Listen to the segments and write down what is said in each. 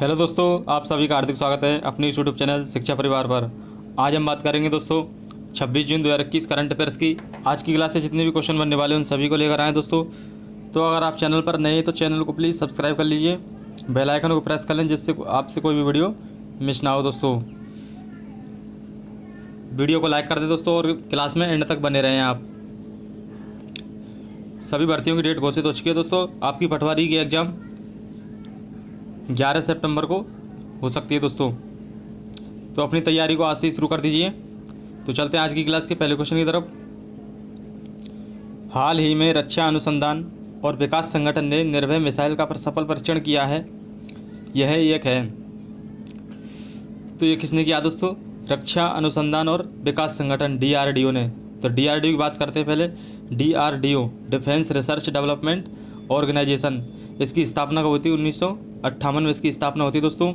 Hello दोस्तों, आप सभी का हार्दिक स्वागत है अपनी इस यूट्यूब चैनल शिक्षा परिवार पर। आज हम बात करेंगे दोस्तों 26 जून 2021 करंट अफेयर्स की। आज की क्लास से जितने भी क्वेश्चन बनने वाले हैं उन सभी को लेकर आए दोस्तों। तो अगर आप चैनल पर नए हैं तो चैनल को प्लीज़ सब्सक्राइब कर लीजिए, बेल आइकन को प्रेस कर लें जिससे आपसे कोई भी वीडियो मिस ना हो दोस्तों। वीडियो को लाइक कर दें दोस्तों और क्लास में एंड तक बने रहें आप। सभी भर्तियों की डेट घोषित हो चुकी है दोस्तों। आपकी पटवारी की एग्ज़ाम 11 सितंबर को हो सकती है दोस्तों, तो अपनी तैयारी को आज से ही शुरू कर दीजिए। तो चलते हैं आज की क्लास के पहले क्वेश्चन की तरफ। हाल ही में रक्षा अनुसंधान और विकास संगठन ने निर्भय मिसाइल का सफल परीक्षण किया है। यह एक है, तो ये किसने किया दोस्तों? रक्षा अनुसंधान और विकास संगठन DRDO ने। तो DRDO की बात करते हैं पहले। DRDO defence research development organisation, इसकी स्थापना कब होती है? 1958 में इसकी स्थापना होती है दोस्तों।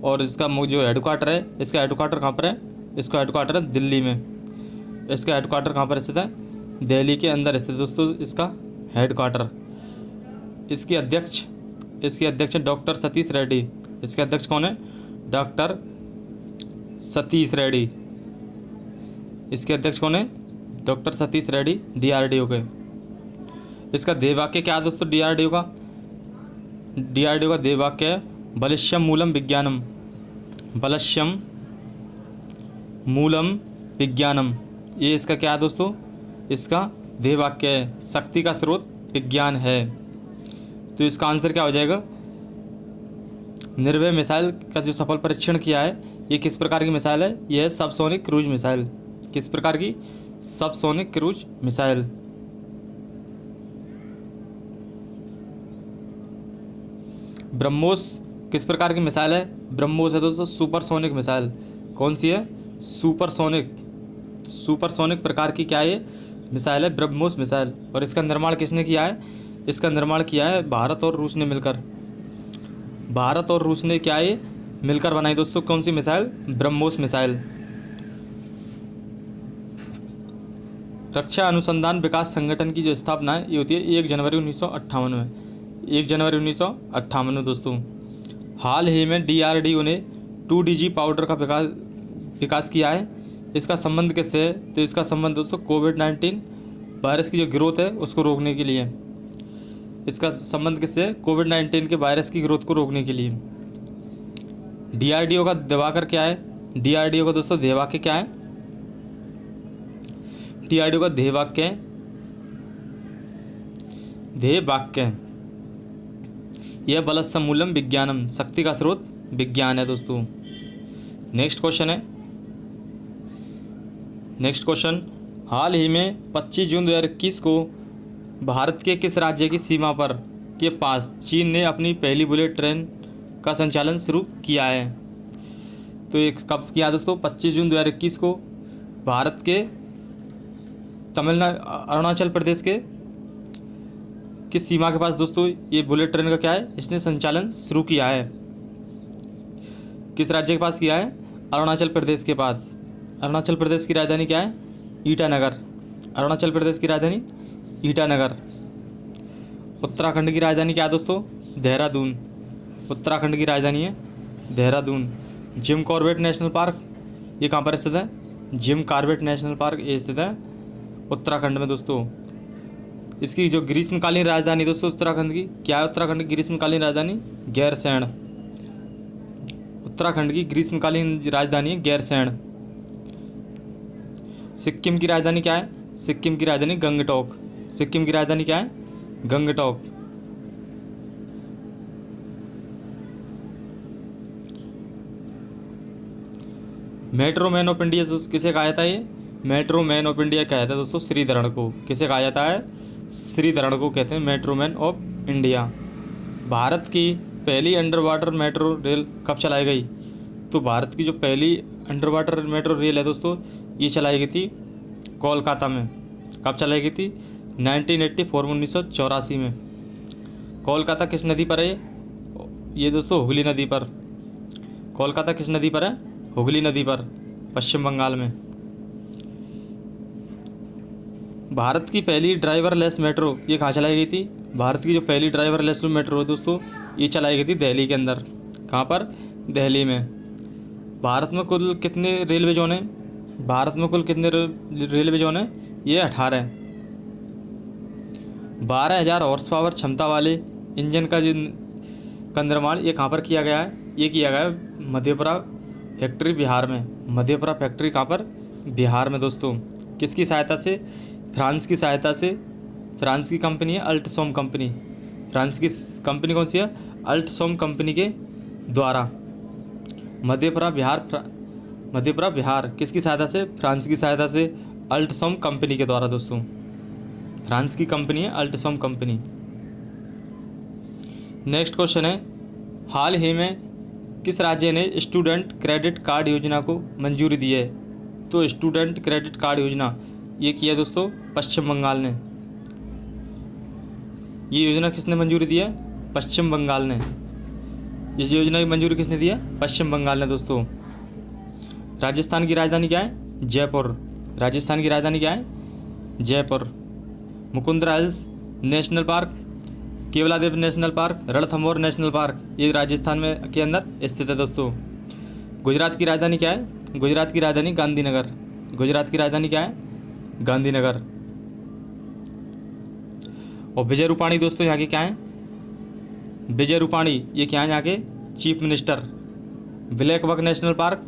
और इसका जो हेडक्वार्टर है, इसका हेडक्वार्टर कहाँ पर है? इसका हेडक्वार्टर है दिल्ली में। इसका हेडक्वार्टर कहाँ पर स्थित है? दिल्ली के अंदर स्थित दोस्तों इसका हेडक्वार्टर। इसके अध्यक्ष डॉक्टर सतीश रेड्डी। इसके अध्यक्ष कौन है? डॉक्टर सतीश रेड्डी। इसके अध्यक्ष कौन है? डॉक्टर सतीश रेड्डी DRDO के। इसका ध्येय वाक्य क्या है दोस्तों? DRDO का ध्येय वाक्य है बलिष्यम मूलम विज्ञानम। बलिष्यम मूलम विज्ञानम, ये इसका क्या है दोस्तों? इसका ध्येय वाक्य है शक्ति का स्रोत विज्ञान है। तो इसका आंसर क्या हो जाएगा? निर्भय मिसाइल का जो सफल परीक्षण किया है, ये किस प्रकार की मिसाइल है? यह है सबसोनिक क्रूज मिसाइल। किस प्रकार की? Subsonic cruise missile. ब्रह्मोस किस प्रकार की मिसाइल है? ब्रह्मोस है दोस्तों सुपरसोनिक मिसाइल। कौन सी है? सुपरसोनिक प्रकार की क्या है? मिसाइल है ब्रह्मोस मिसाइल। और इसका निर्माण किसने किया है? इसका निर्माण किया है भारत और रूस ने मिलकर। भारत और रूस ने क्या है? मिलकर बनाई दोस्तों। कौन सी मिसाइल? ब्रह्मोस मिसाइल। रक्षा अनुसंधान विकास संगठन की जो स्थापना है ये होती है 1 जनवरी 1958 में। 1 जनवरी 1958 में दोस्तों। हाल ही में DRDO ने 2DG पाउडर का विकास किया है। इसका संबंध किससे है? तो इसका संबंध दोस्तों कोविड-19 वायरस की जो ग्रोथ है उसको रोकने के लिए। इसका संबंध किससे है? कोविड-19 के वायरस की ग्रोथ को रोकने के लिए। DRDO का ध्येय क्या है? DRDO का दोस्तों ध्येय वाक्य क्या है? DRDO का ध्येय वाक्य यह बलस्य मूलम विज्ञानम, शक्ति का स्रोत विज्ञान है दोस्तों। नेक्स्ट क्वेश्चन, हाल ही में 25 जून 2021 को भारत के किस राज्य की सीमा पर के पास चीन ने अपनी पहली बुलेट ट्रेन का संचालन शुरू किया है? तो ये कब किया दोस्तों? 25 जून 2021 को भारत के अरुणाचल प्रदेश के किस सीमा के पास दोस्तों ये बुलेट ट्रेन का क्या है? इसने संचालन शुरू किया है। किस राज्य के पास किया है? अरुणाचल प्रदेश के पास। अरुणाचल प्रदेश की राजधानी क्या है? ईटानगर। अरुणाचल प्रदेश की राजधानी ईटानगर। उत्तराखंड की राजधानी क्या है दोस्तों? देहरादून। उत्तराखंड की राजधानी है Dehradun. Jim Corbett national park ये कहाँ पर स्थित है? जिम कॉर्बेट नेशनल पार्क ये स्थित है उत्तराखंड में दोस्तों। इसकी जो ग्रीष्मकालीन राजधानी दोस्तों उत्तराखंड की क्या है? उत्तराखंड की ग्रीष्मकालीन राजधानी गैरसैंण। उत्तराखंड की ग्रीष्मकालीन राजधानी है गैरसैंण। सिक्किम की राजधानी क्या है? सिक्किम की राजधानी गंगटोक। सिक्किम की राजधानी क्या है? Gangtok. Metro man of India किसे कहा जाता है? ये मेट्रो मैन ऑफ इंडिया कहा जाता है दोस्तों श्रीधरन को। किसे कहा जाता है? श्रीधरन को कहते हैं metro man of India. Bharat की पहली अंडर वाटर मेट्रो रेल कब चलाई गई? तो भारत की जो पहली अंडर वाटर मेट्रो रेल है दोस्तों ये चलाई गई थी कोलकाता में। कब चलाई गई थी? 1984 में, 1984 में। कोलकाता किस नदी पर है? ये दोस्तों हुगली नदी पर। कोलकाता किस नदी पर है? हुगली नदी पर, पश्चिम बंगाल में। भारत की पहली ड्राइवरलेस मेट्रो ये कहाँ चलाई गई थी? भारत की जो पहली ड्राइवरलेस मेट्रो है दोस्तों ये चलाई गई थी दिल्ली के अंदर। कहाँ पर? दिल्ली में। भारत में कुल कितने रेलवे जोन हैं? भारत में कुल कितने रेलवे जोन हैं? ये 18। 12,000 हॉर्स पावर क्षमता वाले इंजन का निर्माण ये कहाँ पर किया गया है? ये किया गया है मधेपुरा फैक्ट्री, बिहार में। मधेपुरा फैक्ट्री कहाँ पर? बिहार में दोस्तों। किसकी सहायता से? फ्रांस की सहायता से। फ्रांस की कंपनी है अल्टसोम कंपनी। फ्रांस की कंपनी कौन सी है? अल्टसोम कंपनी के द्वारा मधेपुरा बिहार किसकी सहायता से? फ्रांस की सहायता से, अल्टसोम कंपनी के द्वारा दोस्तों। फ्रांस की कंपनी है अल्टसोम कंपनी। नेक्स्ट क्वेश्चन है, हाल ही में किस राज्य ने स्टूडेंट क्रेडिट कार्ड योजना को मंजूरी दी है? तो स्टूडेंट क्रेडिट कार्ड योजना ये किया दोस्तों पश्चिम बंगाल ने। ये योजना किसने मंजूरी दी है? पश्चिम बंगाल ने। इस योजना की मंजूरी किसने दी है? पश्चिम बंगाल ने दोस्तों। राजस्थान की राजधानी क्या है? जयपुर। राजस्थान की राजधानी क्या है? Jaipur. Mukundra hills national park, Keoladeo national park, Ranthambore national park ये राजस्थान में के अंदर स्थित है दोस्तों। गुजरात की राजधानी क्या है? गुजरात की राजधानी गांधीनगर। गुजरात की राजधानी क्या है? गांधीनगर। और विजय रूपाणी दोस्तों यहाँ के क्या हैं? विजय रूपाणी ये क्या है यहाँ के? Chief minister. Blackbuck national park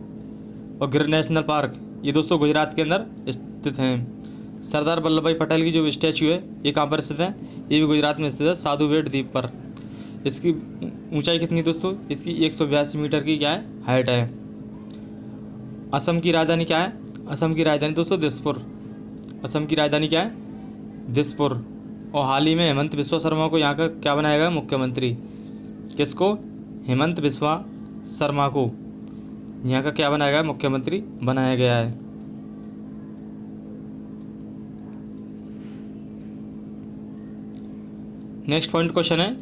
और गिर नेशनल पार्क ये दोस्तों गुजरात के अंदर स्थित हैं। सरदार वल्लभ भाई पटेल की जो स्टैचू है ये कहाँ पर स्थित है? ये भी गुजरात में स्थित है, साधु बेट द्वीप पर। इसकी ऊंचाई कितनी दोस्तों? इसकी 182 मीटर की क्या है? हाइट है। असम की राजधानी क्या है? असम की राजधानी दोस्तों दिसपुर। असम की राजधानी क्या है? दिसपुर। और हाल ही में हेमंत बिस्वा शर्मा को यहाँ का क्या बनाया गया? मुख्यमंत्री। किसको? हेमंत बिस्वा शर्मा को यहाँ का क्या बनाया गया? मुख्यमंत्री बनाया गया है। नेक्स्ट पॉइंट क्वेश्चन है,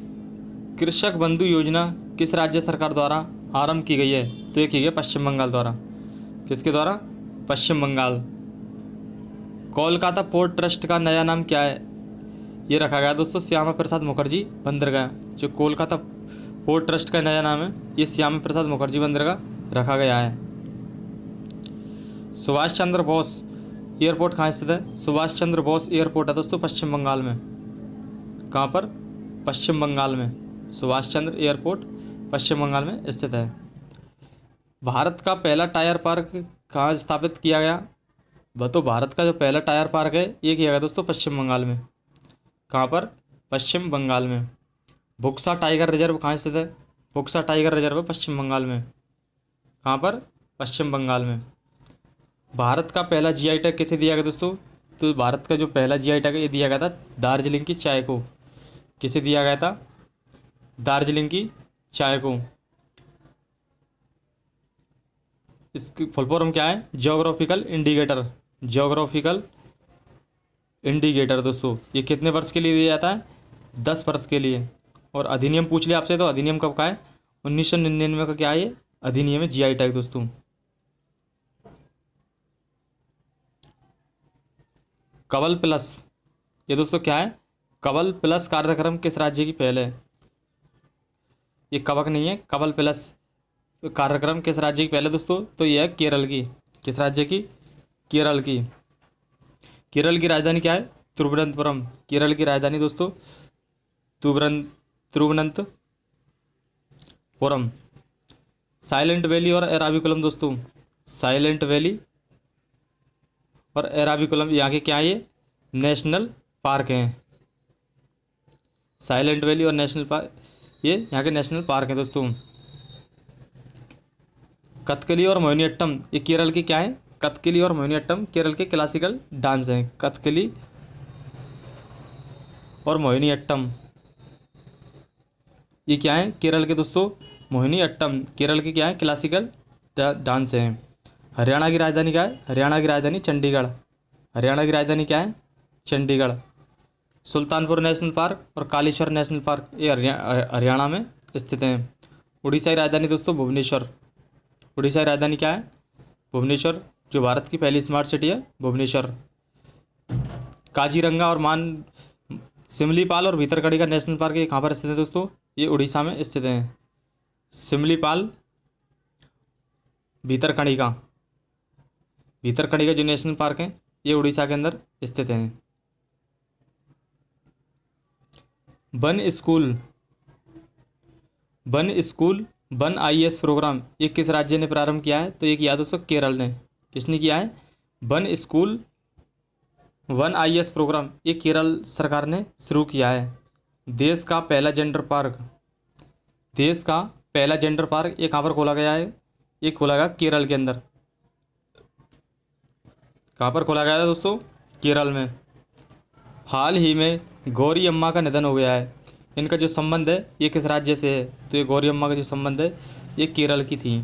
कृषक बंधु योजना किस राज्य सरकार द्वारा आरंभ की गई है? तो ये की गई पश्चिम बंगाल द्वारा। किसके द्वारा? पश्चिम बंगाल। कोलकाता पोर्ट ट्रस्ट का नया नाम क्या है? ये रखा गया दोस्तों श्यामा प्रसाद मुखर्जी बंदरगाह। जो कोलकाता पोर्ट ट्रस्ट का नया नाम है ये श्यामा प्रसाद मुखर्जी बंदरगाह रखा गया है। सुभाष चंद्र बोस एयरपोर्ट कहाँ स्थित है? सुभाष चंद्र बोस एयरपोर्ट है दोस्तों पश्चिम बंगाल में। कहाँ पर? पश्चिम बंगाल में। सुभाष चंद्र एयरपोर्ट पश्चिम बंगाल में स्थित है। भारत का पहला टायर पार्क कहाँ स्थापित किया गया? वह तो भारत का जो पहला टायर पार्क है ये किया गया दोस्तों पश्चिम बंगाल में। कहाँ पर? पश्चिम बंगाल में। बुक्सा टाइगर रिजर्व कहाँ स्थित है? बुक्सा टाइगर रिजर्व पश्चिम बंगाल में। कहाँ पर? पश्चिम बंगाल में। भारत का पहला जीआई टैग किसे दिया गया दोस्तों? तो भारत का जो पहला जीआई टैग ये दिया गया था दार्जिलिंग की चाय को। किसे दिया गया था? दार्जिलिंग की चाय को। इसकी फुल फॉर्म क्या है? Geographical indicator. ज्योग्राफिकल इंडिकेटर दोस्तों ये कितने वर्ष के लिए दिया जाता है? 10 वर्ष के लिए। और अधिनियम पूछ लिया आपसे तो अधिनियम कब का है? 1999 का क्या है? ये अधिनियम है जीआई टैग दोस्तों। कवल प्लस ये दोस्तों क्या है? कवल प्लस कार्यक्रम किस राज्य की पहल है? ये कवक नहीं है, कवल प्लस कार्यक्रम किस राज्य की पहल है दोस्तों? तो ये है केरल की। किस राज्य की? केरल की। केरल की राजधानी क्या है? तिरुवनंतपुरम। केरल की राजधानी दोस्तों तिरुवनंतपुरम। साइलेंट वैली और एराविकुलम दोस्तों, साइलेंट वैली और एराविकुलम यहाँ के क्या है? ये नेशनल पार्क हैं। साइलेंट वैली और नेशनल पार्क ये यहाँ के नेशनल पार्क हैं दोस्तों। कथकली और मोहिनीअट्टम ये केरल की क्या है? कथकली और मोहिनीअट्टम केरल के क्लासिकल डांस हैं। कथकली और मोहिनीअट्टम ये क्या है? केरल के दोस्तों मोहिनीअट्टम केरल के क्या है? क्लासिकल डांस हैं। हरियाणा की राजधानी क्या है? हरियाणा की राजधानी चंडीगढ़। हरियाणा की राजधानी क्या है? चंडीगढ़। सुल्तानपुर नेशनल पार्क और कालीचौर नेशनल पार्क ये हरियाणा में स्थित हैं। उड़ीसा की राजधानी दोस्तों भुवनेश्वर। उड़ीसा की राजधानी क्या है? भुवनेश्वर। जो भारत की पहली स्मार्ट सिटी है भुवनेश्वर। काजीरंगा और सिमलीपाल और भीतरकनिका नेशनल पार्क ये कहाँ पर स्थित है दोस्तों? ये उड़ीसा में स्थित हैं। सिमलीपाल, भीतरकनिका। भीतरकनिका जो नेशनल पार्क है ये उड़ीसा के अंदर स्थित हैं। One school, one school, one IAS programme ये किस राज्य ने प्रारंभ किया है? तो ये किया दोस्तों केरल ने। किसने किया है? One school, one IAS programme ये केरल सरकार ने शुरू किया है। देश का पहला जेंडर पार्क, देश का पहला जेंडर पार्क ये कहाँ पर खोला गया है? ये खोला गया केरल के अंदर। कहाँ पर खोला गया था दोस्तों? केरल में। हाल ही में गौरी अम्मा का निधन हो गया है। इनका जो संबंध है ये किस राज्य से है? तो ये गौरी अम्मा का जो संबंध है ये केरल की थी।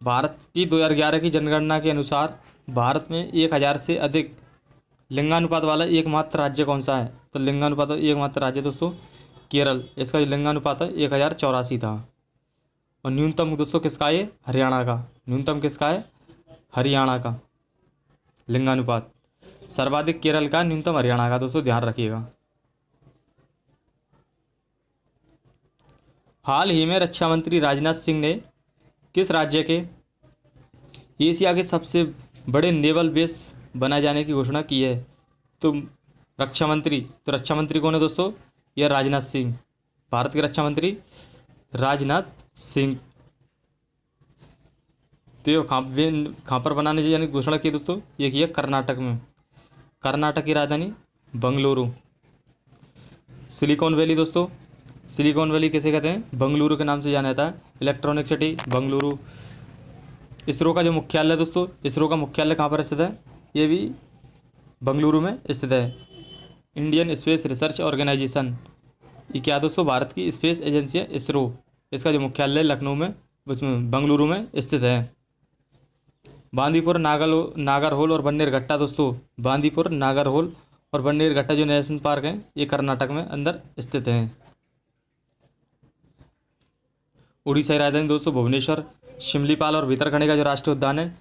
भारत की 2011 की जनगणना के अनुसार भारत में 1000 से अधिक लिंगानुपात वाला एकमात्र राज्य कौन सा है? तो लिंगानुपात एकमात्र राज्य दोस्तों केरल। इसका जो लिंगानुपात है 1084 था। और न्यूनतम दोस्तों किसका? ये हरियाणा का। न्यूनतम किसका है? हरियाणा का लिंगानुपात। सर्वाधिक केरल का, न्यूनतम हरियाणा का। दोस्तों ध्यान रखिएगा। हाल ही में रक्षा मंत्री राजनाथ सिंह ने किस राज्य के एशिया के सबसे बड़े नेवल बेस बनाए जाने की घोषणा की है? तो रक्षा मंत्री कौन है दोस्तों? यह राजनाथ सिंह, भारत के रक्षा मंत्री राजनाथ सिंह। तो ये कहाँ पर बनाने की घोषणा की दोस्तों? ये की है कर्नाटक में। कर्नाटक की राजधानी बंगलुरु। सिलिकॉन वैली दोस्तों, सिलिकॉन वैली किसे कहते हैं? बंगलुरु के नाम से जाना जाता है। Electronic city Bengaluru. इसरो का जो मुख्यालय दोस्तों, इसरो का मुख्यालय कहाँ पर स्थित है? ये भी बंगलुरु में स्थित है। इंडियन स्पेस रिसर्च ऑर्गेनाइजेशन ये क्या दोस्तों? भारत की स्पेस एजेंसी है इसरो। इसका जो मुख्यालय लखनऊ में, उसमें बंगलुरु में स्थित है। बांदीपुर, नागरहोल और बन्नेरघट्टा दोस्तों, बांदीपुर, नागरहोल और बन्नेरघट्टा जो नेशनल पार्क हैं ये कर्नाटक में अंदर स्थित हैं। उड़ीसा की राजधानी दोस्तों भुवनेश्वर। शिमलीपाल और भीतरकनिका जो राष्ट्रीय उद्यान है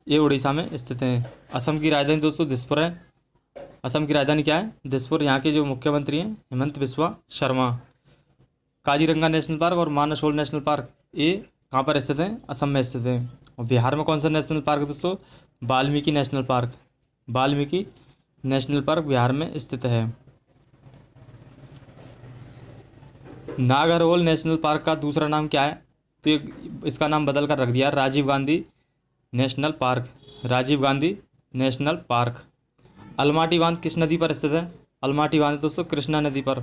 ये उड़ीसा में स्थित हैं। असम की राजधानी दोस्तों दिसपुर है। असम की राजधानी क्या है? दिसपुर। यहाँ के जो मुख्यमंत्री हैं हेमंत बिस्वा शर्मा। काजीरंगा नेशनल पार्क और मानसरोवर नेशनल पार्क ये कहाँ पर स्थित हैं? असम में स्थित हैं। और बिहार में कौन सा नेशनल पार्क है दोस्तों? Valmiki national park. Valmiki national park Bihar में स्थित है। नागरहोल नेशनल पार्क का दूसरा नाम क्या है? तो ये इसका नाम बदल कर रख दिया Rajiv Gandhi national park. Rajiv Gandhi national park. Almatti बांध किस नदी पर स्थित है? अलमाटी बांध दोस्तों कृष्णा नदी पर।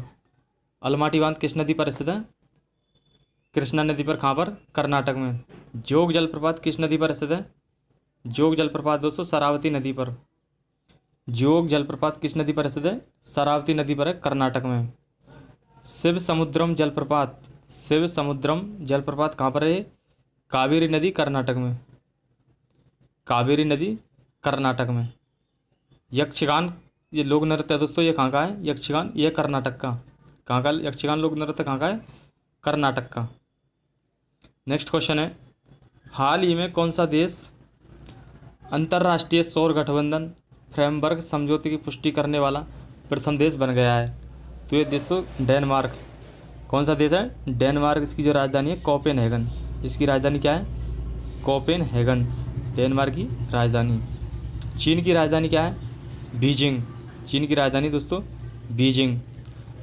अलमाटी बांध किस नदी पर स्थित है? कृष्णा नदी पर। कहाँ पर? कर्नाटक में। जोग जलप्रपात किस नदी पर स्थित है? जोग जलप्रपात दोस्तों शरावती नदी पर। जोग जलप्रपात किस नदी पर स्थित है? शरावती नदी पर है, कर्नाटक में। शिव समुद्रम जलप्रपात, शिव समुद्रम जलप्रपात कहाँ पर है? कावेरी नदी, कर्नाटक में। कावेरी नदी कर्नाटक में। यक्षगान ये लोक नृत्य है दोस्तों, ये कहाँ का है? यक्षगान ये कर्नाटक का। कहाँ का यक्षगान लोक नृत्य कहाँ का है? कर्नाटक का। नेक्स्ट क्वेश्चन है, हाल ही में कौन सा देश अंतर्राष्ट्रीय सौर गठबंधन फ्रेमवर्क समझौते की पुष्टि करने वाला प्रथम देश बन गया है? तो ये दोस्तों डेनमार्क। कौन सा देश है? डेनमार्क। इसकी जो राजधानी है कोपेनहेगन। इसकी राजधानी क्या है? कोपेनहेगन, डेनमार्क की राजधानी। चीन की राजधानी क्या है? बीजिंग। चीन की राजधानी दोस्तों बीजिंग।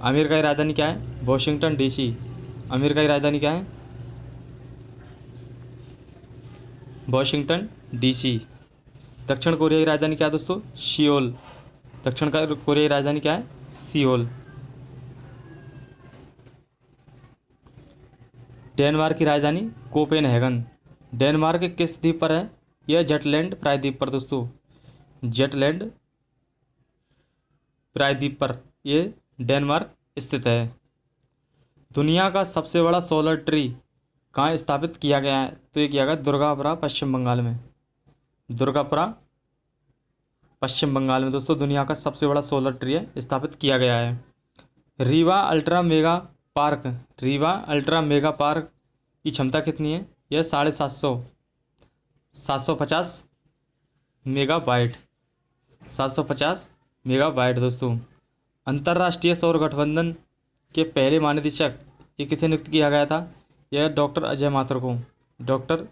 अमेरिका की राजधानी क्या है? Washington DC. अमेरिका की राजधानी क्या है? Washington DC. दक्षिण कोरिया की राजधानी क्या है दोस्तों? सियोल। दक्षिण कोरिया की राजधानी क्या है? सियोल। डेनमार्क की राजधानी कोपेनहेगन। डेनमार्क किस द्वीप पर है? यह जटलैंड प्रायद्वीप पर दोस्तों, जटलैंड प्रायद्वीप पर ये डेनमार्क स्थित है। दुनिया का सबसे बड़ा सोलर ट्री कहाँ स्थापित किया गया है? तो ये किया गया दुर्गापुरा, पश्चिम बंगाल में। दुर्गापुरा पश्चिम बंगाल में दोस्तों दुनिया का सबसे बड़ा सोलर ट्री है स्थापित किया गया है। Rewa ultra mega park, Rewa ultra mega park की क्षमता कितनी है? यह 750 मेगाबाइट, 750 मेगाबाइट दोस्तों। अंतर्राष्ट्रीय सौर गठबंधन के पहले महानिदेशक ये किसे नियुक्त किया गया था? यह डॉक्टर अजय माथुर को, डॉक्टर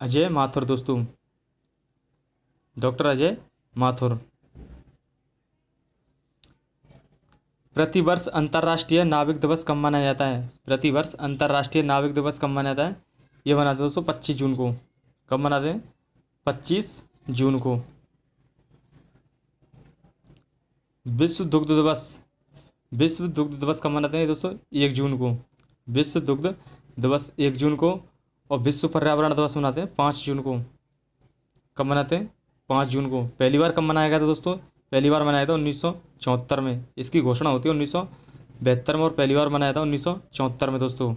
अजय माथुर दोस्तों, डॉक्टर अजय माथुर। प्रतिवर्ष अंतर्राष्ट्रीय नाविक दिवस कब मनाया जाता है? प्रतिवर्ष अंतर्राष्ट्रीय नाविक दिवस कब मनाया जाता है? ये मनाते हैं दोस्तों 25 जून को। कब मनाते हैं? 25 जून को। विश्व दुग्ध दिवस, विश्व दुग्ध दिवस कब मनाते हैं दोस्तों? 1 जून को। विश्व दुग्ध दिवस 1 जून को। और विश्व पर्यावरण दिवस मनाते हैं 5 जून को। कब मनाते हैं? 5 जून को। पहली बार कब मनाया गया था दोस्तों? पहली बार मनाया था 1974 में। इसकी घोषणा होती है 1972 में और पहली बार मनाया था 1974 में दोस्तों।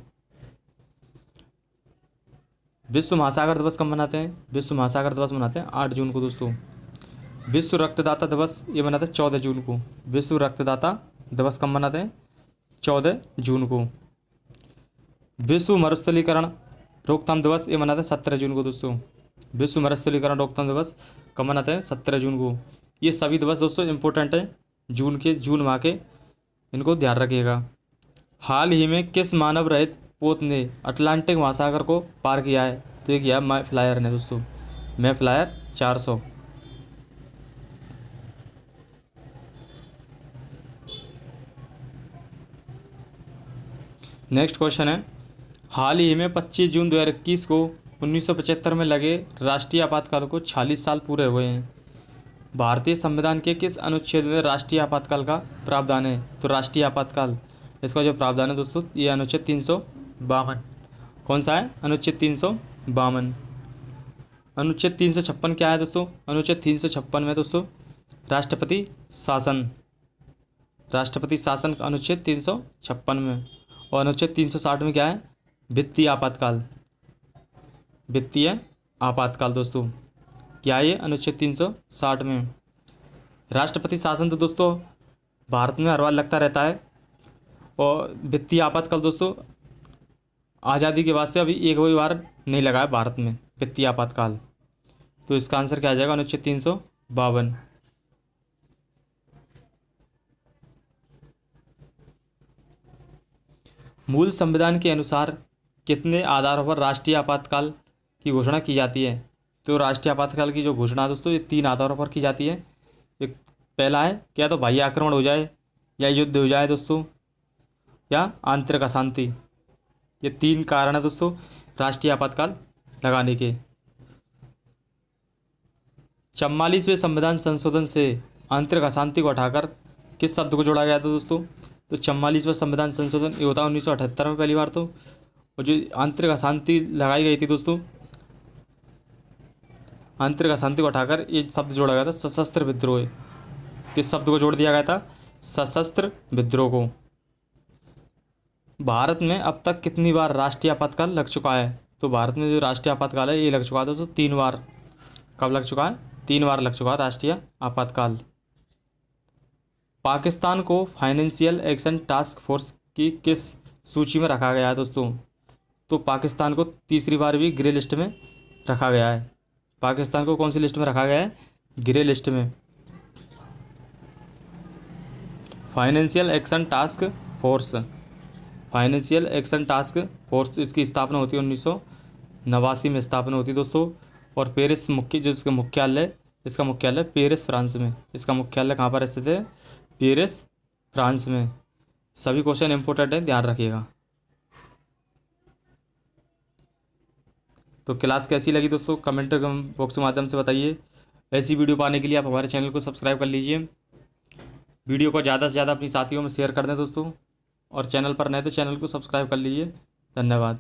विश्व महासागर दिवस कब मनाते हैं? विश्व महासागर दिवस मनाते हैं 8 जून को दोस्तों। विश्व रक्तदाता दिवस ये मनाते हैं 14 जून को। विश्व रक्तदाता दिवस कब मनाते हैं? 14 जून को। विश्व मरुस्थलीकरण रोकथाम दिवस ये मनाते हैं 17 जून को दोस्तों। विश्व मरुस्थलीकरण रोकथाम दिवस कब मनाते हैं? 17 जून को। ये सभी दिवस दोस्तों इम्पोर्टेंट है जून माह के, इनको ध्यान रखिएगा। हाल ही में किस मानव रहित पोत ने अटलांटिक महासागर को पार किया है? तो ये किया माई फ्लायर ने दोस्तों, माई फ्लायर 400। नेक्स्ट क्वेश्चन है, हाल ही में 25 जून 2021 को 1975 में लगे राष्ट्रीय आपातकाल को 46 साल पूरे हुए हैं। भारतीय संविधान के किस अनुच्छेद में राष्ट्रीय आपातकाल का प्रावधान है? तो राष्ट्रीय आपातकाल, इसका जो प्रावधान है दोस्तों ये अनुच्छेद 352। कौन सा है? अनुच्छेद 352। अनुच्छेद 356 क्या है दोस्तों? अनुच्छेद 356 में दोस्तों राष्ट्रपति शासन, राष्ट्रपति शासन का अनुच्छेद 356 में। और अनुच्छेद 360 में क्या है? वित्तीय आपातकाल, वित्तीय आपातकाल दोस्तों क्या है? ये अनुच्छेद 360 में। राष्ट्रपति शासन तो दोस्तों भारत में हर बार लगता रहता है। और वित्तीय आपातकाल दोस्तों आज़ादी के बाद से अभी एक भी बार नहीं लगा है भारत में वित्तीय आपातकाल। तो इसका आंसर क्या आ जाएगा? अनुच्छेद 352। मूल संविधान के अनुसार कितने आधारों पर राष्ट्रीय आपातकाल की घोषणा की जाती है? तो राष्ट्रीय आपातकाल की जो घोषणा दोस्तों ये 3 आधारों पर की जाती है। एक पहला है क्या? तो बाह्य आक्रमण हो जाए, या युद्ध हो जाए दोस्तों, या आंतरिक अशांति। ये 3 कारण है दोस्तों राष्ट्रीय आपातकाल लगाने के। 44वें संविधान संशोधन से आंतरिक अशांति को हटाकर किस शब्द को जोड़ा गया था दोस्तों? तो 44वां संविधान संशोधन ये होता है 1978 में पहली बार तो। और जो आंतरिक अशांति लगाई गई थी दोस्तों, आंतरिक अशांति को हटाकर ये शब्द जोड़ा गया था सशस्त्र विद्रोह। किस शब्द को जोड़ दिया गया था? सशस्त्र विद्रोह को। भारत में अब तक कितनी बार राष्ट्रीय आपातकाल लग चुका है? तो भारत में जो राष्ट्रीय आपातकाल है ये लग चुका है दोस्तों 3 बार। कब लग चुका है? 3 बार लग चुका है राष्ट्रीय आपातकाल। पाकिस्तान को फाइनेंशियल एक्शन टास्क फोर्स की किस सूची में रखा गया है दोस्तों? तो पाकिस्तान को तीसरी बार भी ग्रे लिस्ट में रखा गया है। पाकिस्तान को कौन सी लिस्ट में रखा गया है? ग्रे लिस्ट में। Financial action task force, financial action task force इसकी स्थापना होती है 1989 में स्थापना होती है दोस्तों। और पेरिस मुख्य जो इसका मुख्यालय, इसका मुख्यालय पेरिस फ्रांस में। इसका मुख्यालय कहाँ पर स्थित है? पेरिस फ्रांस में। सभी क्वेश्चन इंपॉर्टेंट है, ध्यान रखिएगा। तो क्लास कैसी लगी दोस्तों कमेंट बॉक्स के माध्यम से बताइए। ऐसी वीडियो पाने के लिए आप हमारे चैनल को सब्सक्राइब कर लीजिए। वीडियो को ज़्यादा से ज़्यादा अपनी साथियों में शेयर कर दें दोस्तों। और चैनल पर नए तो चैनल को सब्सक्राइब कर लीजिए। धन्यवाद।